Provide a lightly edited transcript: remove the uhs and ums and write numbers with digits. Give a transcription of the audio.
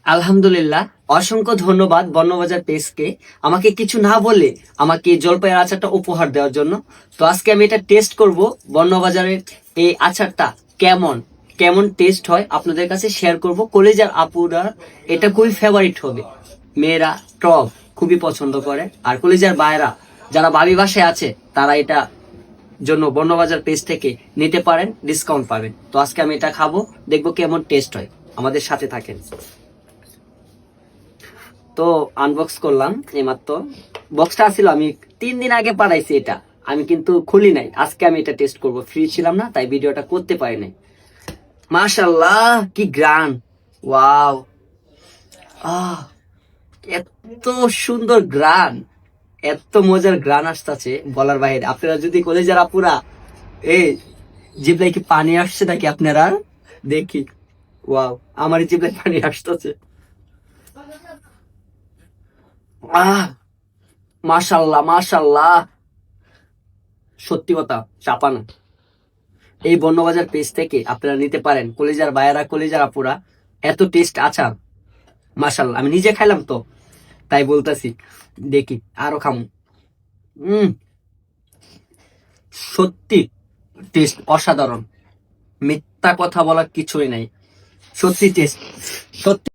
আলহামদুলিল্লাহ, অসংখ্য ধন্যবাদ বর্ণবাজার পেজকে আমাকে কিছু না বলে আমাকে জলপাইয়ের আচারটা উপহার দেওয়ার জন্য। তো আজকে আমি এটা টেস্ট করব, বর্ণবাজারের এই আচারটা কেমন কেমন টেস্ট হয় আপনাদের কাছে শেয়ার করব। কলেজার আপুরা এটা খুবই ফেভারিট হবে, মেয়েরা টক খুবই পছন্দ করে, আর কলেজার বায়রা যারা ভাবি বাসায় আছে তারা এটা জন্য বর্ণবাজার পেজ থেকে নিতে পারেন, ডিসকাউন্ট পাবেন। তো আজকে আমি এটা খাবো, দেখবো কেমন টেস্ট হয়, আমাদের সাথে থাকেন। তো আনবক্স করলাম এইমাত্র, বক্সটা আসছিল আমি 3 দিন আগে পাঠাইছি, এটা আমি কিন্তু খুলি নাই। আজকে আমি এটা টেস্ট করব, ফ্রি ছিলাম না তাই ভিডিওটা করতে পারি নাই। মাশাআল্লাহ, কি গ্রান! ওয়াও, আহ এত সুন্দর গ্রান, এত মজার গ্রান আসতেছে বলার বাইরে। আপনারা যদি কলেজের আপুরা এই জিবলাই কি পানি আসছে নাকি আপনারা দেখি। ওয়াও, আমার জিবলাই পানি আসতেছে। আহ মাশাল্লাহ মাশাল্লাহ, সত্যি কথা চাপানো। এই বর্ণবাজার পেজ থেকে আপনারা নিতে পারেন, কলিজার বায়ারা কলিজার আপুরা, এত টেস্ট আচার। মাশাল্লাহ, আমি নিজে খাইলাম তো তাই বলতাছি, দেখি আরো খামু। উম সত্যি টেস্ট অসাধারণ, মিথ্যা কথা বলার কিছুই নাই, সত্যি টেস্ট, সত্যি।